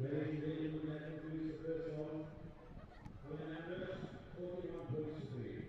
Ladies and gentlemen, we'd like to introduce the first one. For the Amblers, 41 points to 3.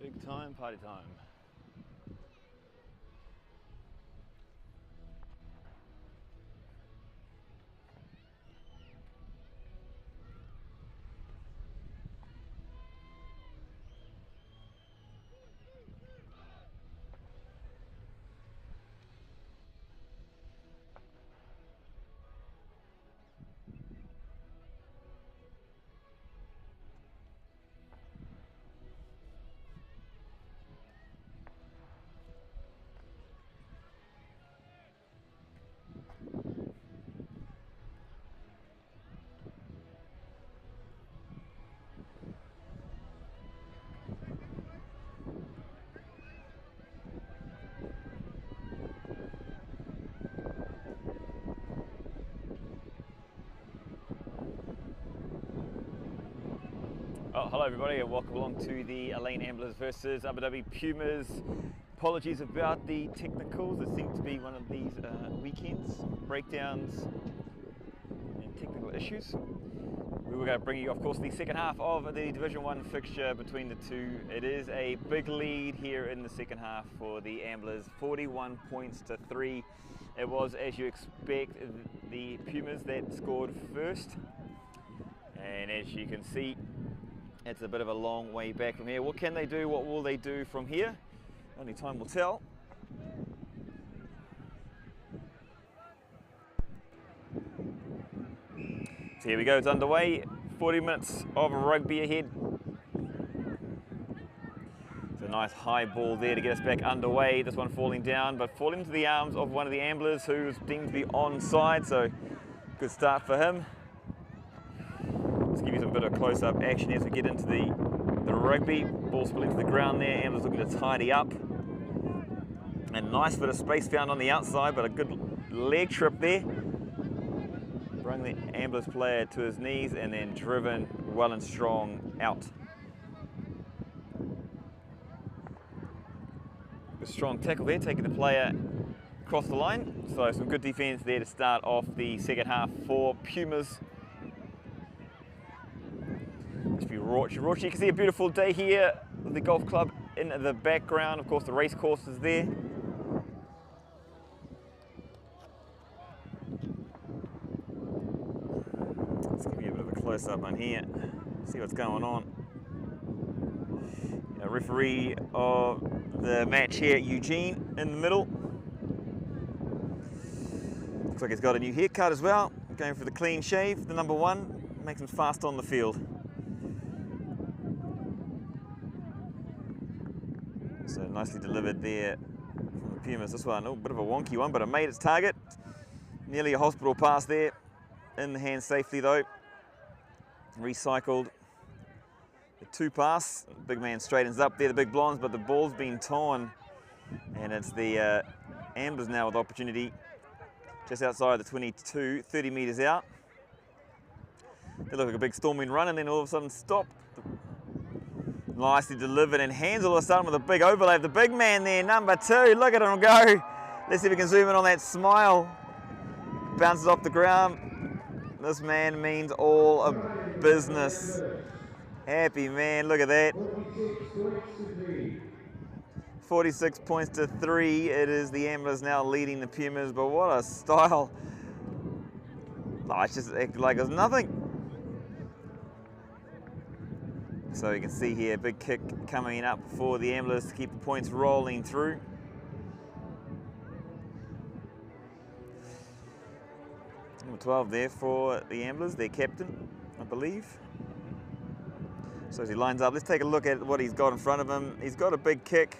Big time, party time. Oh, hello everybody and welcome along to the Amblers versus Abu Dhabi Pumas. Apologies about the technicals. It seemed to be one of these weekends, breakdowns and technical issues. We were going to bring you, of course, the second half of the Division 1 fixture between the two. It is a big lead here in the second half for the Amblers, 41 points to 3. It was, as you expect, the Pumas that scored first. And as you can see, it's a bit of a long way back from here. What can they do? What will they do from here? Only time will tell. So here we go, it's underway. 40 minutes of rugby ahead. It's a nice high ball there to get us back underway. This one falling down, but falling into the arms of one of the Amblers who's deemed to be onside, so good start for him. Let's give you some bit of close-up action as we get into the rugby. Ball spilling to the ground there. Amblers looking to tidy up. And nice bit of space found on the outside, but a good leg trip there. Bring the Amblers player to his knees and then driven well and strong out. A strong tackle there, taking the player across the line. So some good defence there to start off the second half for Pumas. Must be Rochi. You can see a beautiful day here with the golf club in the background. Of course, the race course is there. Let's give you a bit of a close-up on here. See what's going on. Referee of the match here, Eugene, in the middle. Looks like he's got a new haircut as well. Going for the clean shave, the number 1. Makes him fast on the field. So nicely delivered there from the Pumas. This one, a bit of a wonky one, but it made its target. Nearly a hospital pass there. In the hand safely though. Recycled. The 2 pass. The big man straightens up there, the big blondes, but the ball's been torn. And it's the Amblers now with opportunity. Just outside the 22, 30 metres out. They look like a big storming run and then all of a sudden stop. Nicely delivered and hands all of a sudden with a big overlay of the big man there, number 2. Look at him go. Let's see if we can zoom in on that smile. Bounces off the ground. This man means all of business. Happy man, look at that. 46 points to 3. It is the Amblers now leading the Pumas, but what a style. Oh, it's just acted like there's nothing. So you can see here, big kick coming up for the Amblers to keep the points rolling through. Number 12 there for the Amblers, their captain, I believe. So as he lines up, let's take a look at what he's got in front of him. He's got a big kick.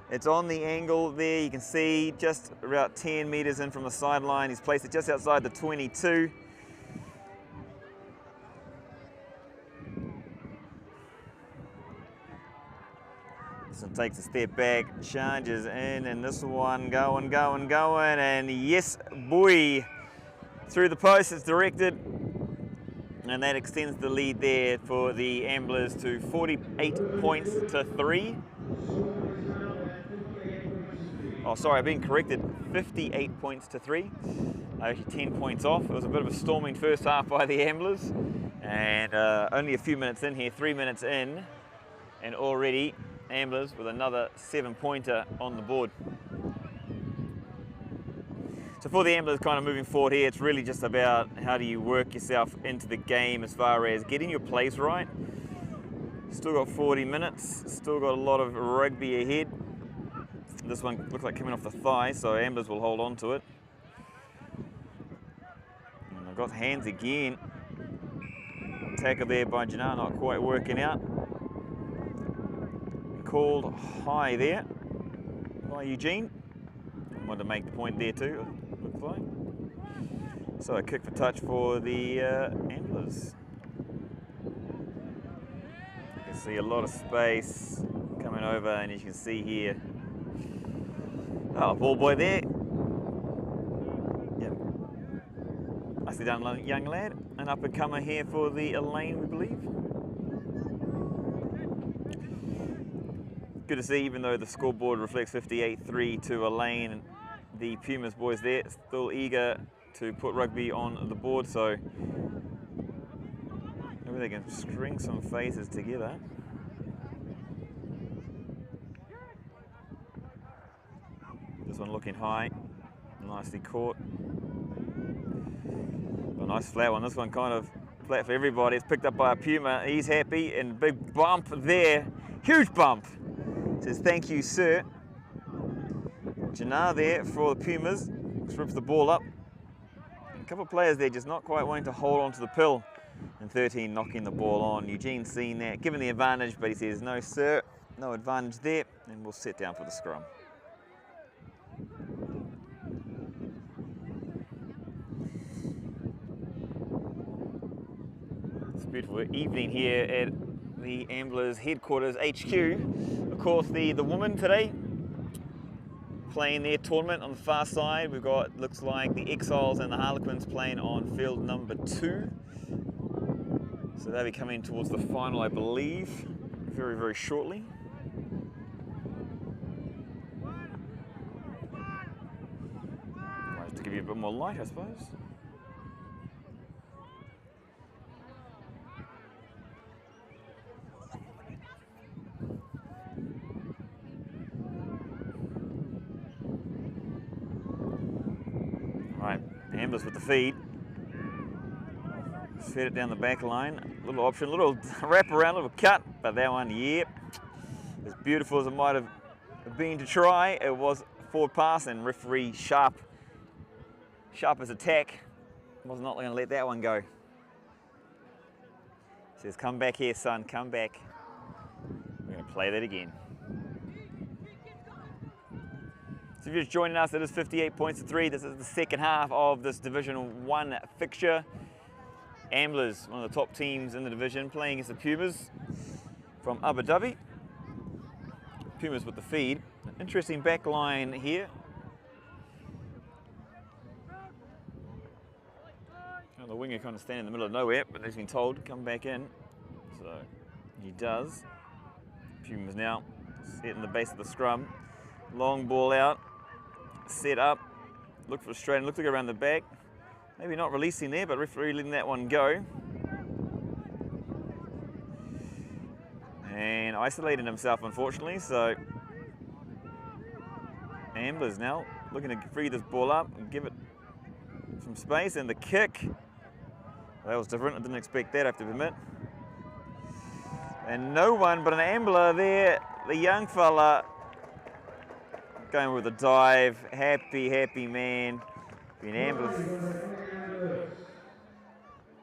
It's on the angle there, you can see just about 10 metres in from the sideline. He's placed it just outside the 22. So takes a step back, charges in, and this one going, and yes, boy, through the post, it's directed, and that extends the lead there for the Amblers to 48 points to 3. Oh, sorry, I've been corrected, 58 points to 3. Actually 10 points off. It was a bit of a storming first half by the Amblers, and only a few minutes in here, 3 minutes in, and already Amblers with another 7-pointer on the board. So for the Amblers kind of moving forward here, it's really just about how do you work yourself into the game as far as getting your place right. Still got 40 minutes, still got a lot of rugby ahead. This one looks like coming off the thigh, so Amblers will hold on to it. And I've got hands again. Tackle there by Jannar, not quite working out. Called high there by Eugene. Wanted to make the point there too, looks like. So a kick for touch for the Amblers. You can see a lot of space coming over, and as you can see here, oh, ball boy there. Yep. Nicely done, young lad. An up and comer here for the Elaine, we believe. Good to see, even though the scoreboard reflects 58-3 to Elaine, the Pumas boys there still eager to put rugby on the board, so maybe they can string some faces together. This one looking high, nicely caught. A nice flat one, this one kind of flat for everybody. It's picked up by a Puma, he's happy, and big bump there, huge bump. Says thank you, sir. Jannar there for the Pumas, strips the ball up. A couple of players there just not quite wanting to hold on to the pill, and 13 knocking the ball on. Eugene's seen that, given the advantage, but he says no sir, no advantage there, and we'll sit down for the scrum. It's a beautiful evening here at the Amblers headquarters HQ. Of course, the women today playing their tournament on the far side. We've got, looks like, the Exiles and the Harlequins playing on field number 2. So they'll be coming towards the final, I believe, very, very shortly. Right, to give you a bit more light, I suppose. Amblers with the feed. Fed it down the back line. Little option, little wrap around, little cut, but that one, yep. As beautiful as it might have been to try, it was forward pass, and referee Sharp Sharp as attack. Was not going to let that one go. Says, come back here, son, come back. We're going to play that again. So if you're just joining us, it is 58 points to 3. This is the second half of this Division 1 fixture. Amblers, one of the top teams in the division, playing against the Pumas from Abu Dhabi. Pumas with the feed. Interesting back line here. The winger kind of standing in the middle of nowhere, but he's been told to come back in. So he does. Pumas now set in the base of the scrum. Long ball out. Set up. Look for a straight and look to go around the back. Maybe not releasing there, but referee letting that one go. And isolated himself, unfortunately, so Amblers now looking to free this ball up and give it some space, and the kick. That was different, I didn't expect that, I have to admit. And no one but an Ambler there, the young fella, going with a dive. Happy, happy man. Been Ambler.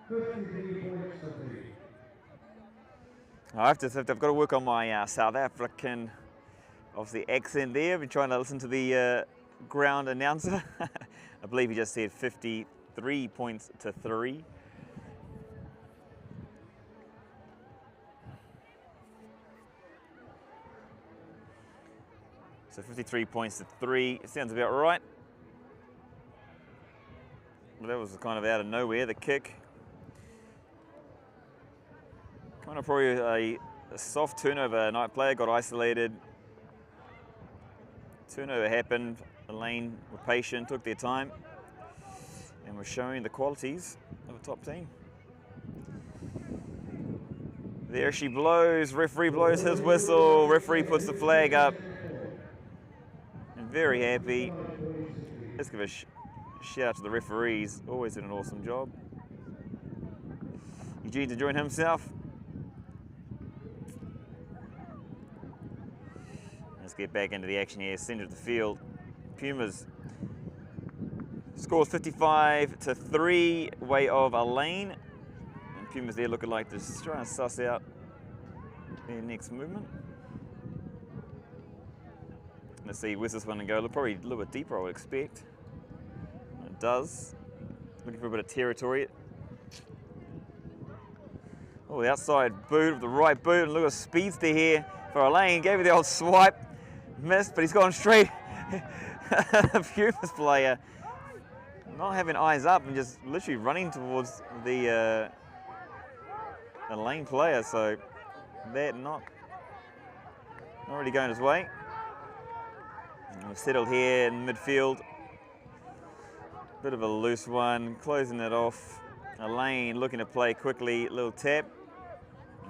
53 points to 3. I've got to work on my South African, obviously, accent there. I've been trying to listen to the ground announcer. I believe he just said 53 points to 3. So 53 points to 3. It sounds about right. Well, that was kind of out of nowhere, the kick. Kind of probably a soft turnover. Night player got isolated. Turnover happened. The lane were patient, took their time, and were showing the qualities of a top team. There she blows. Referee blows his whistle. Referee puts the flag up. And very happy. Let's give a shout out to the referees. Always did an awesome job. Eugene to join himself. Let's get back into the action here. Centre of the field. Pumas scores 55 to 3, way of a lane. And Pumas there looking like they're just trying to suss out their next movement. Let's see, where's this one to go? Probably a little bit deeper, I would expect. It does. Looking for a bit of territory. Oh, the outside boot, the right boot, and look at Speedster here for a lane. Gave it the old swipe. Missed, but he's gone straight. Pumas player not having eyes up and just literally running towards the lane player, so that not really going his way. And we've settled here in midfield. Bit of a loose one, closing it off. A lane looking to play quickly, little tap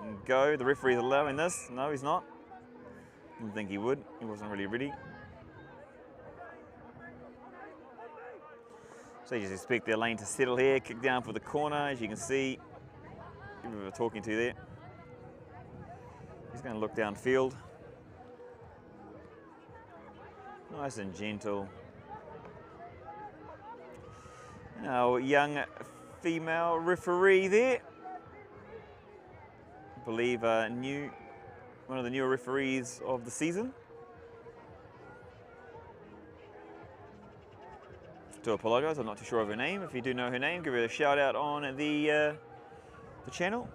and go. The referee's allowing this. No, he's not. Didn't think he would. He wasn't really ready. So you just expect their lane to settle here, kick down for the corner, as you can see. Give him a talking to there. He's going to look downfield. Nice and gentle. Now, young female referee there. I believe one of the newer referees of the season. To apologise, I'm not too sure of her name. If you do know her name, give her a shout out on the channel.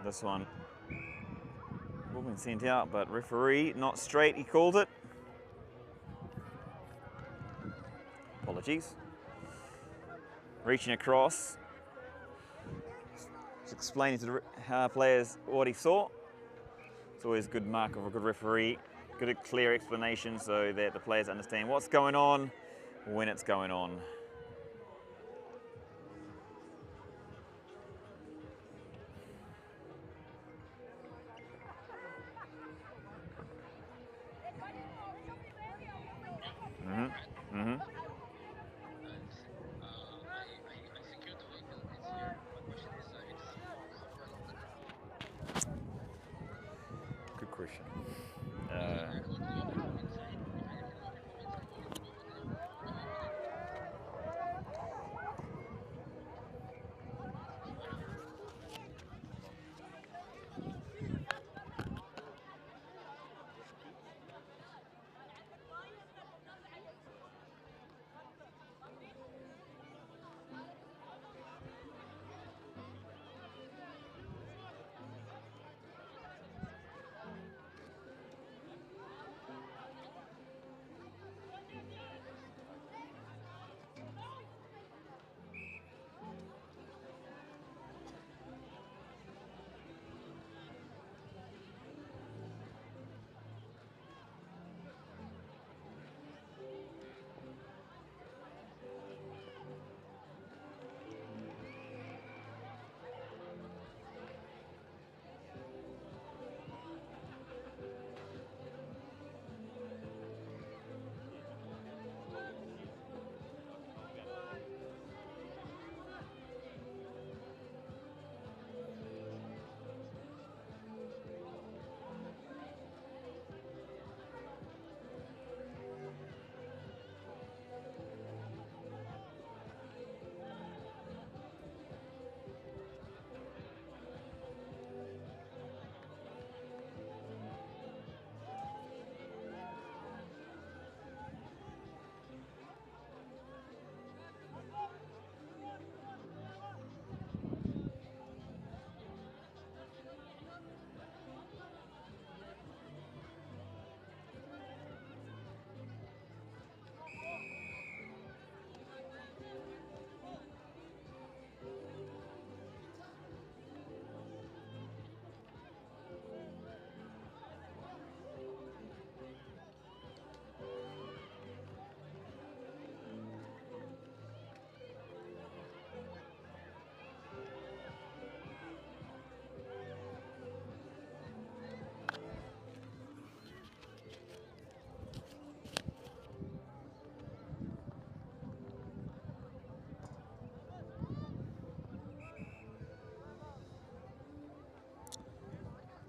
This one will be sent out, but referee not straight, he called it. Apologies. Reaching across. Explaining to the players what he saw. It's always a good mark of a good referee. Good, clear explanation so that the players understand what's going on when it's going on.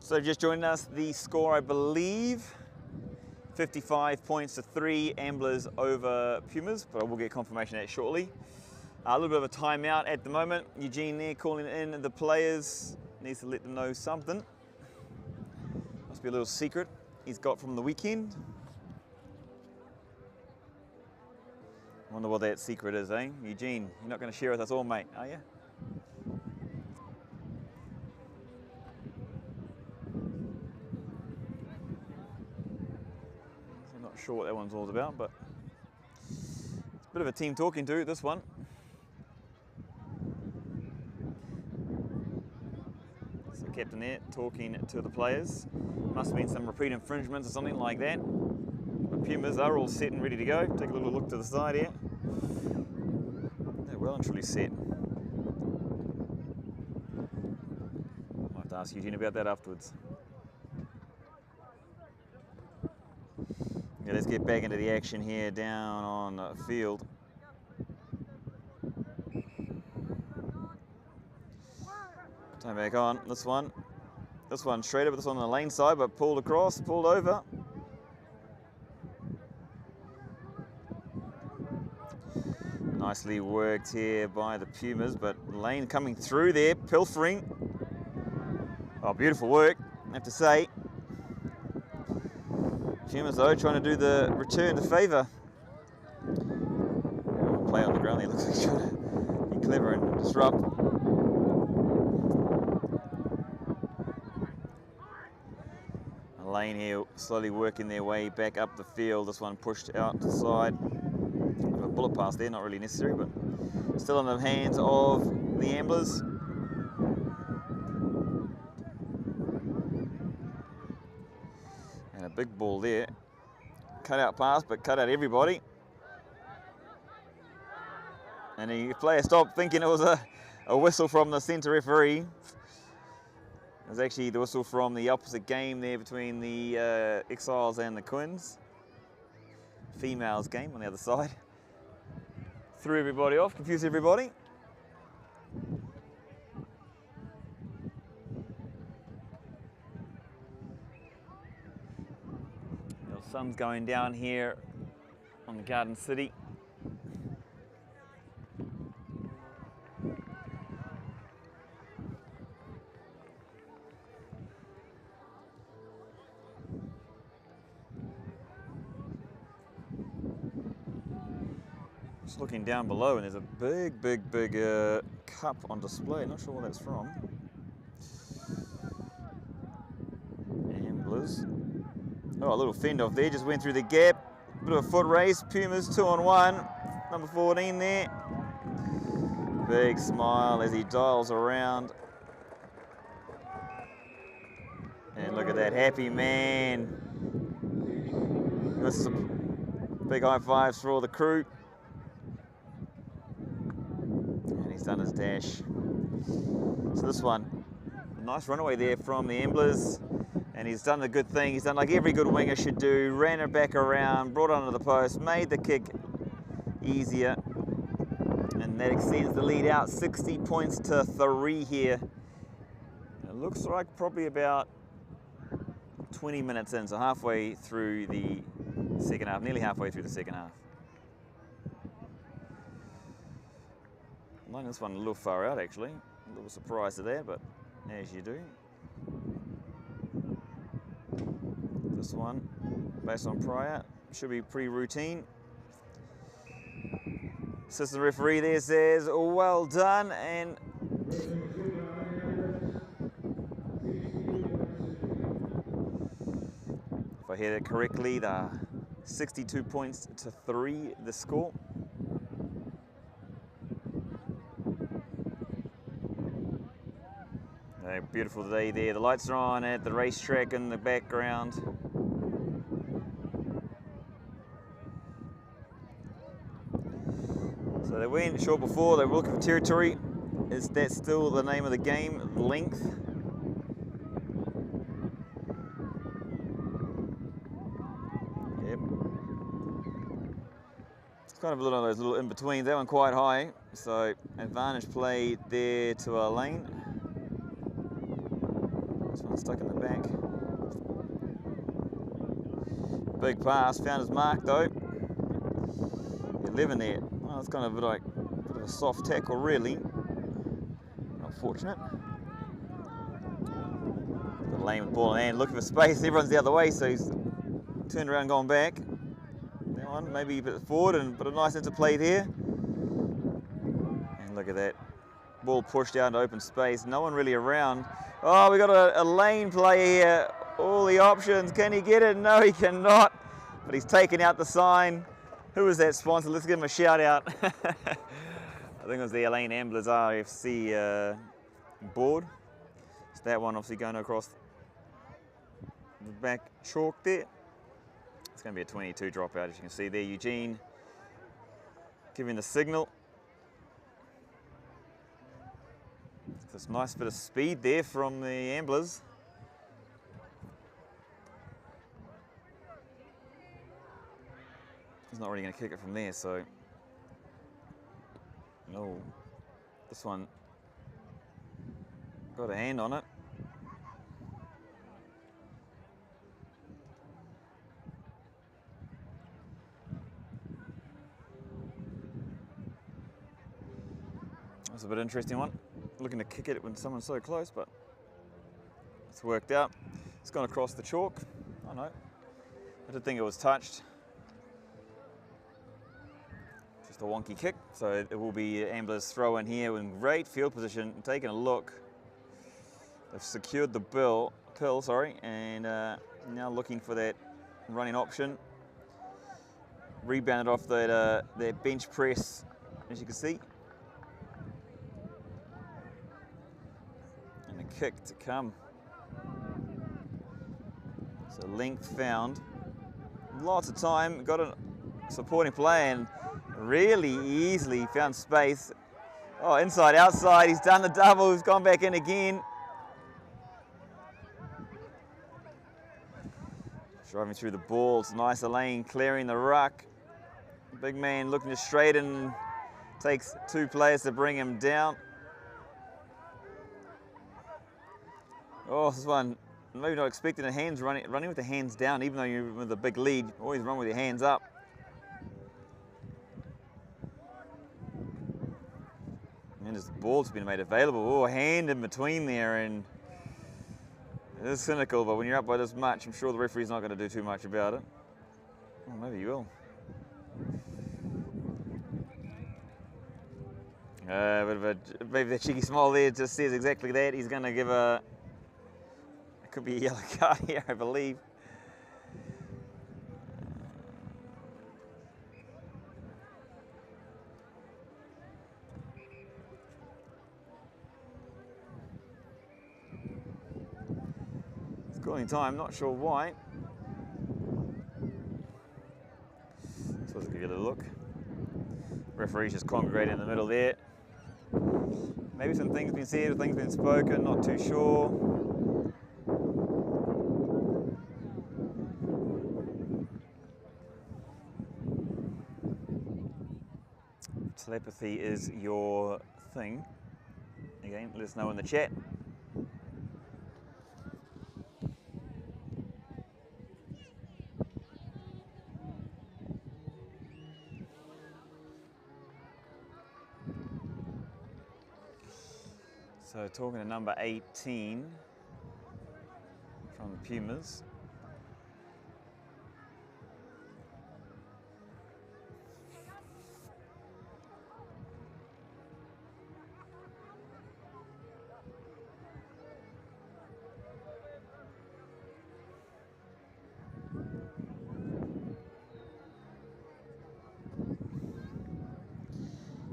So just joining us, the score I believe 55 points to 3, Amblers over Pumas, but I will get confirmation of that shortly. A little bit of a timeout at the moment. Eugene there calling in the players, needs to let them know something. Must be a little secret he's got from the weekend. I wonder what that secret is, eh? Eugene, you're not going to share with us all, mate, are you? I'm not sure what that one's all about, but it's a bit of a team talking to, this one. So the captain there talking to the players. Must have been some repeat infringements or something like that. The Pumas are all set and ready to go. Take a little look to the side here. They're well and truly set. I'll have to ask Eugene about that afterwards. Yeah, let's get back into the action here down on field. Time back on, this one. This one straight over, this one on the lane side, but pulled across, pulled over. Nicely worked here by the Pumas, but Lane coming through there, pilfering. Oh, beautiful work, I have to say. Pumas though, trying to do the return to favour. Play on the ground, he looks like he's trying to be clever and disrupt. Lane here slowly working their way back up the field. This one pushed out to the side. A bullet pass there, not really necessary, but still in the hands of the Amblers. And a big ball there. Cut out pass, but cut out everybody. And the player stopped thinking it was a whistle from the centre referee. It was actually the whistle from the opposite game there between the Exiles and the Quins. Females game on the other side. Threw everybody off, confused everybody. The sun's going down here on the Garden City. Just looking down below, and there's a big cup on display. Not sure what that's from. Amblers. Oh, a little fend off there, just went through the gap. Bit of a foot race. Pumas 2-on-1. Number 14 there. Big smile as he dials around. And look at that happy man. This is a big high fives for all the crew. And he's done his dash. So this one, a nice runaway there from the Amblers. And he's done the good thing. He's done like every good winger should do. Ran it back around, brought it onto the post, made the kick easier. And that extends the lead out 60 points to 3 here. It looks like probably about 20 minutes in, so halfway through the second half, nearly halfway through the second half. I'm liking this one a little far out actually. A little surprised at that, but as you do. This one, based on prior, should be pretty routine. Assistant referee there says, well done, and if I hear that correctly, the 62 points to 3, the score. Beautiful day there. The lights are on at the racetrack in the background. So they went short before, they were looking for territory. Is that still the name of the game? Length. Yep. It's kind of a little of those little in-betweens. That one quite high. So advantage play there to our lane. This one's stuck in the back. Big pass, found his mark though. 11 there. Oh, it's kind of like a bit of a soft tackle, really. Not fortunate. Got a lane with ball in hand, looking for space. Everyone's the other way, so he's turned around, gone back. That one, maybe a bit forward, but a nice interplay there. And look at that. Ball pushed out into open space. No one really around. Oh, we got a lane play here. All the options. Can he get it? No, he cannot. But he's taken out the sign. Who was that sponsor? Let's give him a shout out. I think it was the Amblers RFC board. So that one obviously going across the back chalk there. It's going to be a 22 dropout, as you can see there. Eugene giving the signal. This nice bit of speed there from the Amblers. He's not really going to kick it from there, so no. This one got a hand on it. That's a bit interesting one. Looking to kick it when someone's so close, but it's worked out. It's gone across the chalk. Oh no, I did think it was touched. Just a wonky kick, so it will be Ambler's throw in here in great field position. Taking a look, they've secured the pill, and now looking for that running option. Rebounded off that bench press, as you can see. Kick to come. So length found. Lots of time. Got a supporting play and really easily found space. Oh, inside, outside. He's done the double. He's gone back in again. Driving through the ball. It's nice lane, clearing the ruck. Big man looking to straighten. Takes two players to bring him down. Oh, this one, maybe not expecting the hands running with the hands down, even though you're with a big lead. Always run with your hands up. And this ball's been made available. Oh, hand in between there, and it is cynical, but when you're up by this much, I'm sure the referee's not going to do too much about it. Oh, maybe he will. Maybe the cheeky smile there just says exactly that. He's going to give a... Could be a yellow card here, I believe. It's calling time, not sure why. So let's give you a little look. Referee's just congregating in the middle there. Maybe some things been said, things been spoken, not too sure. Telepathy is your thing. Again, let us know in the chat. So talking to number 18 from the Pumas.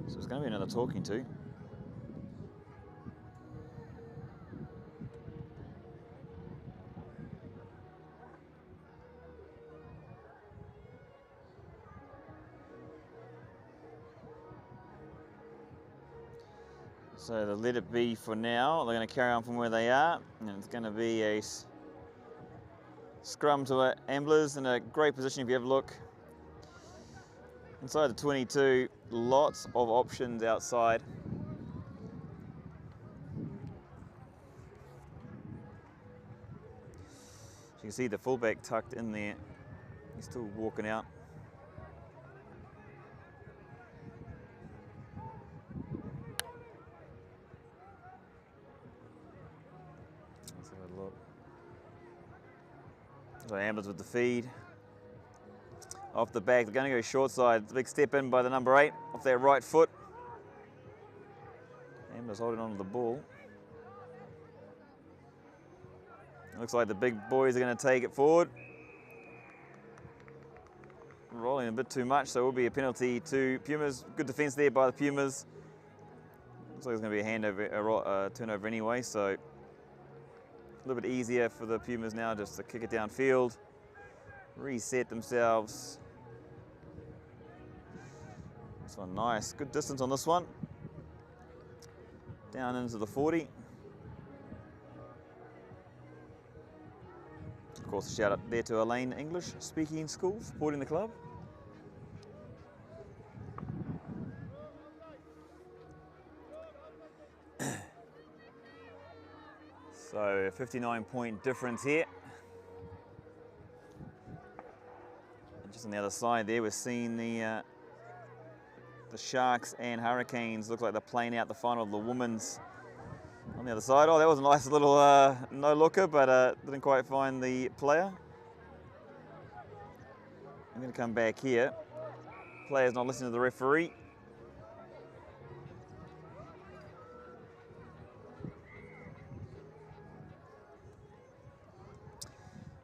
So it's going to be another talking to. So they'll let it be for now. They're going to carry on from where they are, and it's going to be a scrum to Amblers in a great position if you have a look. Inside the 22, lots of options outside. you can see the fullback tucked in there. He's still walking out. Let's have a look. So Amblers with the feed. Off the back, they're going to go short side. It's a big step in by the number 8 off their right foot. Amblers holding on to the ball. Looks like the big boys are going to take it forward. Rolling a bit too much, so it will be a penalty to Pumas. Good defence there by the Pumas. Looks like it's going to be a handover, turnover anyway, so a little bit easier for the Pumas now just to kick it downfield, reset themselves. This one nice, good distance on this one. Down into the 40. Of course, a shout out there to Elaine English Speaking School, supporting the club. So, 59-point difference here. And just on the other side there, we're seeing the Sharks and Hurricanes. Look like they're playing out the final of the women's on the other side. Oh, that was a nice little no-looker, but didn't quite find the player. I'm going to come back here. Player's not listening to the referee.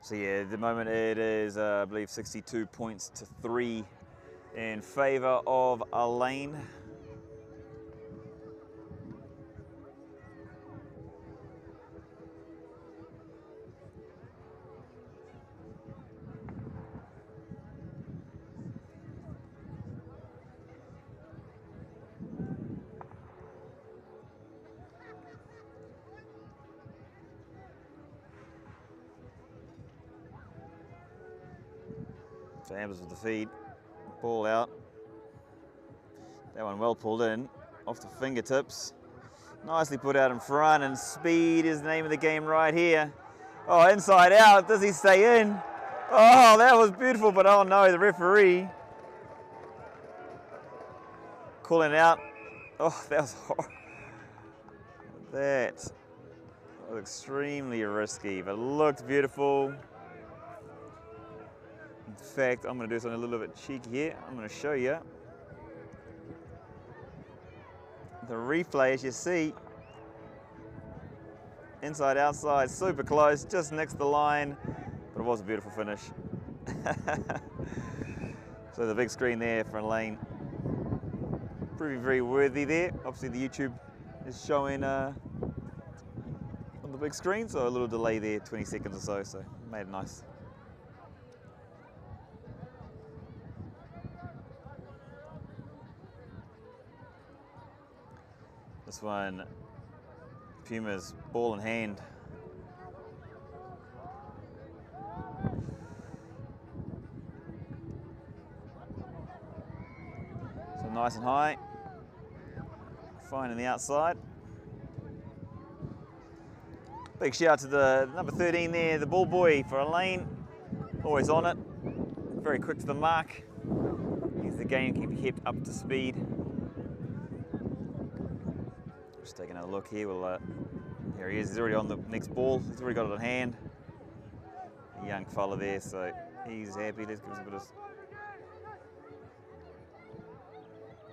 So yeah, at the moment it is, I believe, 62 points to 3 in favour of Elaine. So Amblers with the feed, ball out. That one well pulled in, off the fingertips. Nicely put out in front, and speed is the name of the game right here. Oh, inside out, does he stay in? Oh, that was beautiful, but oh no, the referee calling out. Oh, that was horrible. That was extremely risky, but looked beautiful. In fact, I'm going to do something a little bit cheeky here. I'm going to show you the replay. As you see, inside, outside, super close, just next to the line, but it was a beautiful finish. So the big screen there for Elaine, proving very worthy there. Obviously the YouTube is showing on the big screen, so a little delay there, 20 seconds or so made it nice. This one, Pumas, ball in hand. So nice and high, finding the outside. Big shout out to the number 13 there, the ball boy for Elaine. Always on it, very quick to the mark. He's the game, keep kept up to speed. Just taking a look here. Well, here he is. He's already on the next ball. He's already got it in hand. A young fella there, so he's happy. Let's give us a bit of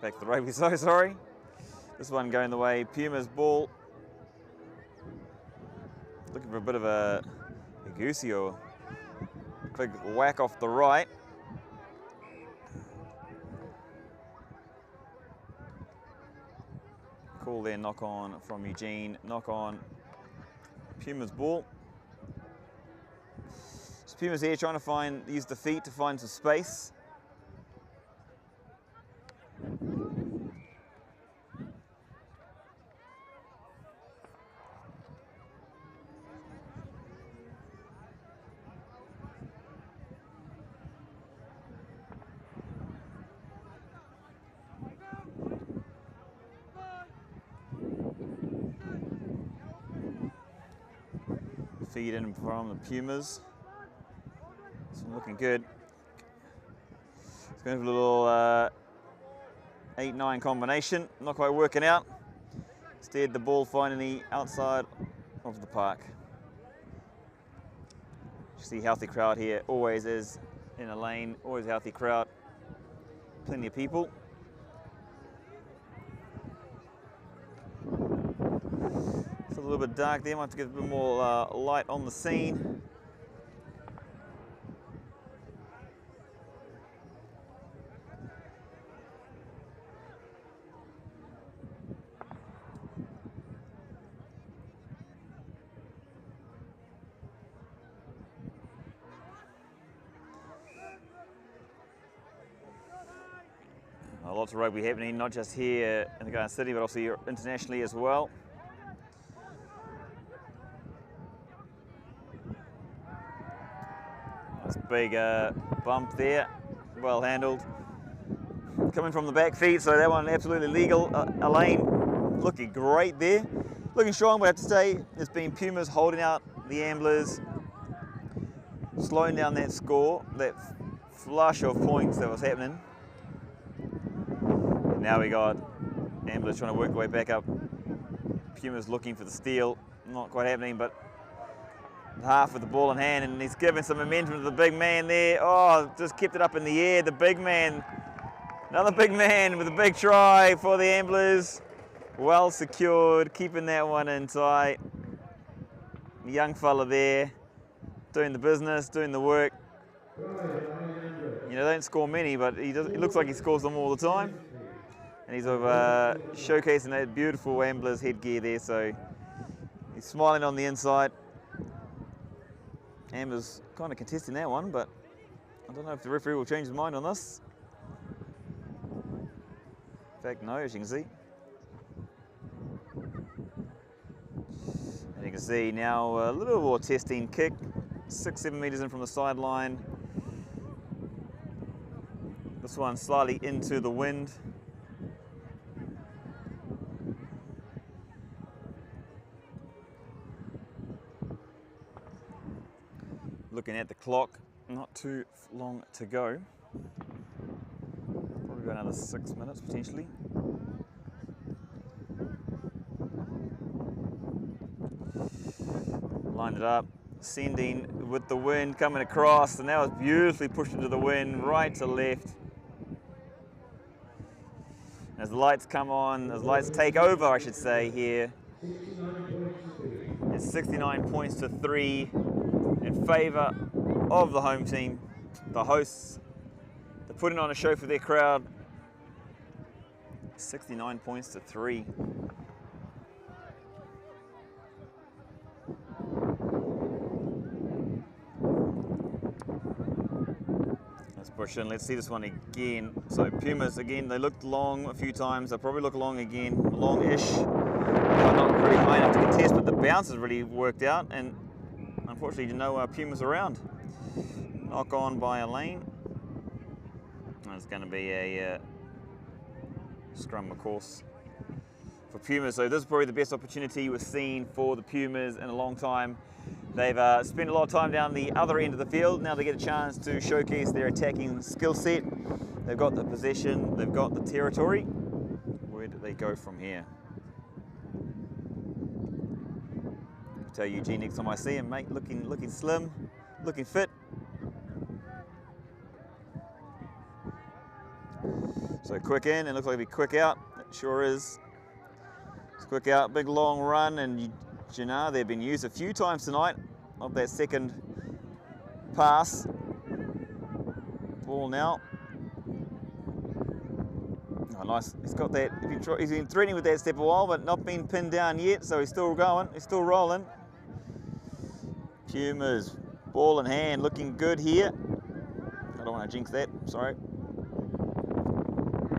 back to the rugby. So sorry. This one going the way. Pumas ball. Looking for a bit of a goosey or big whack off the right. Call there, knock on from Eugene, knock on Pumas ball. So Pumas here trying to use the feet to find some space. Feed in from the Pumas. Looking good. It's going to have a little 8-9 combination. Not quite working out. Instead, the ball finding the outside of the park. You see healthy crowd here. Always is in a lane. Always a healthy crowd. Plenty of people. It's a little bit dark there. Might have to get a bit more light on the scene. Lots of rugby happening, not just here in the Garden City, but also internationally as well. Nice big bump there, well handled. Coming from the back feet, so that one absolutely legal. Elaine looking great there. Looking strong, but I have to say, it's been Pumas holding out the Amblers, slowing down that score, that flush of points that was happening. Now we got Amblers trying to work their way back up. Pumas looking for the steal. Not quite happening, but half with the ball in hand, and he's giving some momentum to the big man there. Oh, just kept it up in the air. The big man, another big man with a big try for the Amblers. Well secured, keeping that one in tight. The young fella there, doing the business, doing the work. You know, they don't score many, but he looks like he scores them all the time. And he's showcasing that beautiful Amblers headgear there, so he's smiling on the inside. Amblers kind of contesting that one, but I don't know if the referee will change his mind on this. In fact, no, as you can see. And you can see now a little more testing kick, 6-7 meters in from the sideline. This one slightly into the wind. Looking at the clock, not too long to go. Probably got another 6 minutes potentially. Lined it up, sending with the wind coming across, and that was beautifully pushed into the wind, right to left. As the lights come on, as the lights take over, I should say, here. It's 69 points to 3 in favour of the home team. The hosts, they're putting on a show for their crowd. 69 points to 3. Let's push in. Let's see this one again. So Pumas, again, they looked long a few times. They'll probably look long again, long-ish. Not really high enough to contest, but the bounces really worked out, and unfortunately no Pumas around. Knock on by Elaine. It's going to be a scrum, of course, for Pumas. So this is probably the best opportunity we've seen for the Pumas in a long time. They've spent a lot of time down the other end of the field. Now they get a chance to showcase their attacking skill set. They've got the possession, they've got the territory. Where do they go from here? I'll tell Eugene next time I see him, mate, looking slim, looking fit. So quick in, and looks like it'll be quick out. It sure is. It's quick out, big long run, and Jannar, they've been used a few times tonight of that second pass. Ball now. Oh, nice. He's got that. He's been threatening with that step a while, but not been pinned down yet, so he's still going. He's still rolling. Pumas, ball in hand, looking good here. I don't want to jinx that. Sorry.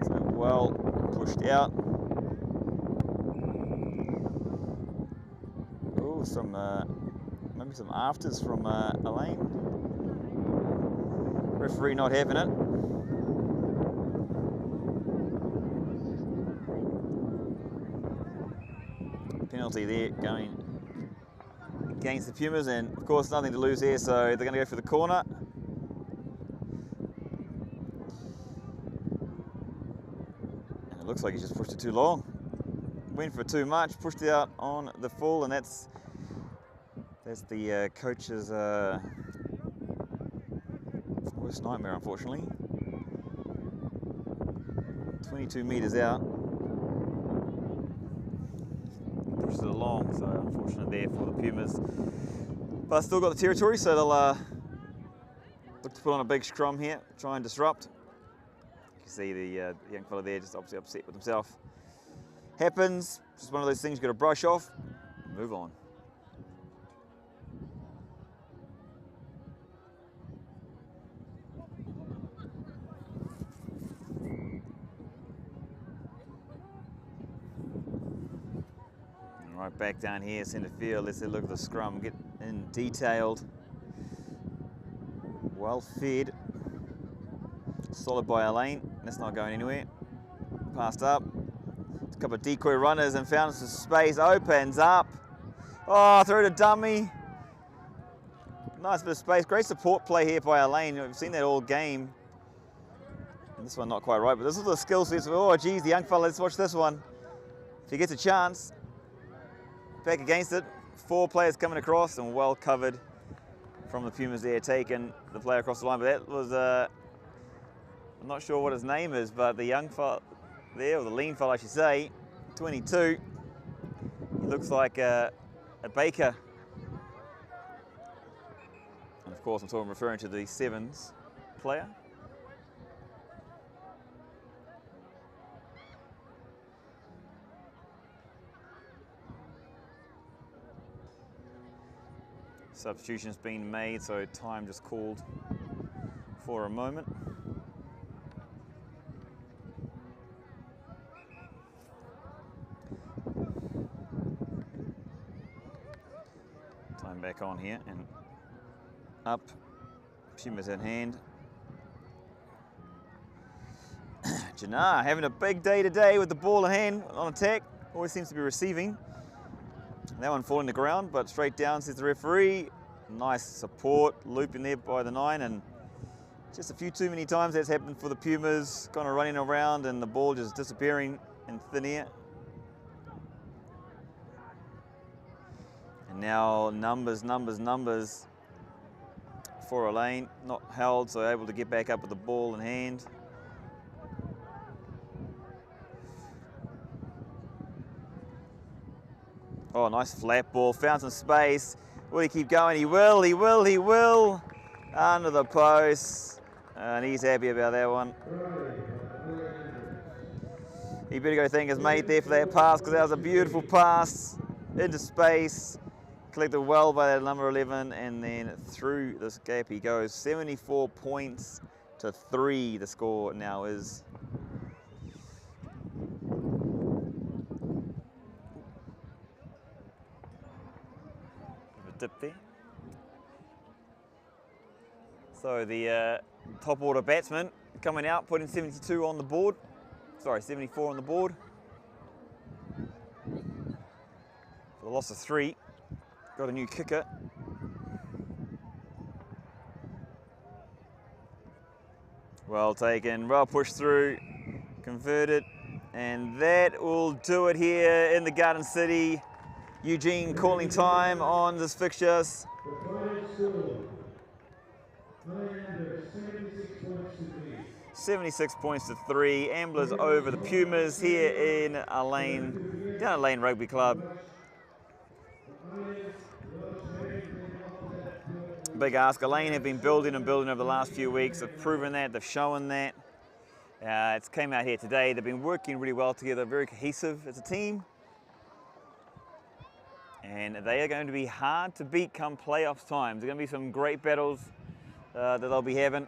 So well pushed out. Oh, some maybe some afters from Elaine. Referee not having it. Penalty there going against the Pumas, and of course nothing to lose here, so they're going to go for the corner. looks like he just pushed it too long. Went for too much, pushed it out on the full, and that's the coach's worst nightmare, unfortunately. 22 metres out. Pushes it along, so unfortunate there for the Pumas. But still got the territory, so they'll look to put on a big scrum here, try and disrupt. You can see the young fella there just obviously upset with himself. Happens, just one of those things you've got to brush off, move on. Right back down here, centre field. Let's look at the scrum, get in detailed. Well fed. Solid by Elaine. That's not going anywhere. Passed up. A couple of decoy runners and found some space. Opens up. Oh, through to dummy. Nice bit of space. Great support play here by Elaine. We've seen that all game. And this one not quite right, but this is the skill set. Oh, geez, the young fella. Let's watch this one. If he gets a chance. Back against it, 4 players coming across and well covered from the Pumas there, taking the player across the line. But that was, I'm not sure what his name is, but the young fella there, or the lean fella I should say, 22, he looks like a baker. And of course I'm referring to the 7s player. Substitution's been made, so time just called for a moment. Time back on here and up. Pumas in hand. Jannar having a big day today with the ball in hand on attack. Always seems to be receiving. That one falling to the ground, but straight down, says the referee. Nice support, looping there by the 9, and just a few too many times that's happened for the Pumas, kind of running around and the ball just disappearing in thin air. And now numbers for Elaine, not held, so able to get back up with the ball in hand. Oh, nice flat ball, found some space. Will he keep going? He will. Under the post. And he's happy about that one. He better go thank his mate there for that pass, because that was a beautiful pass into space. Collected well by that number 11, and then through this gap he goes. 74 points to 3 the score now is. Dip there. So the top order batsman coming out, putting 72 on the board. Sorry, 74 on the board. For the loss of 3, got a new kicker. Well taken, well pushed through, converted, and that will do it here in the Garden City. Eugene calling time on this fixture. 76 points to 3. Amblers over the Pumas here in Elaine, down at Elaine Rugby Club. Big ask. Elaine have been building over the last few weeks. They've proven that, they've shown that. It's came out here today. They've been working really well together, very cohesive as a team. And they are going to be hard to beat come playoffs time. There's going to be some great battles that they'll be having.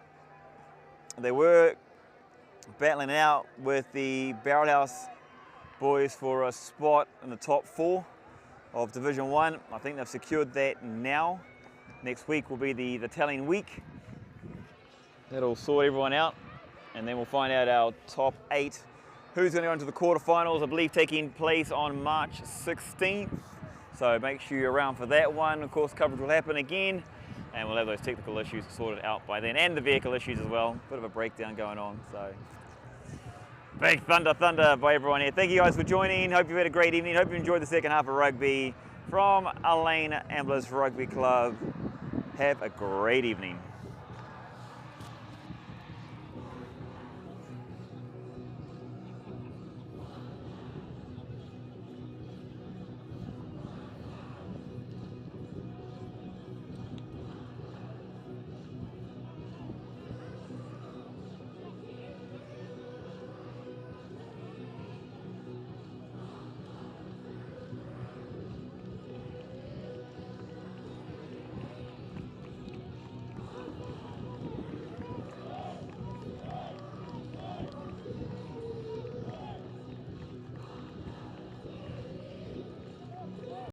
They were battling out with the Barrel House boys for a spot in the top 4 of Division 1. I think they've secured that now. Next week will be the tallying week. That'll sort everyone out, and then we'll find out our top 8. Who's going to go into the quarterfinals, I believe taking place on March 16th. So make sure you're around for that one. Of course, coverage will happen again, and we'll have those technical issues sorted out by then, and the vehicle issues as well. Bit of a breakdown going on. So Big thunder by everyone here. Thank you guys for joining. Hope you've had a great evening. Hope you enjoyed the second half of rugby from Amblers Rugby Club. Have a great evening.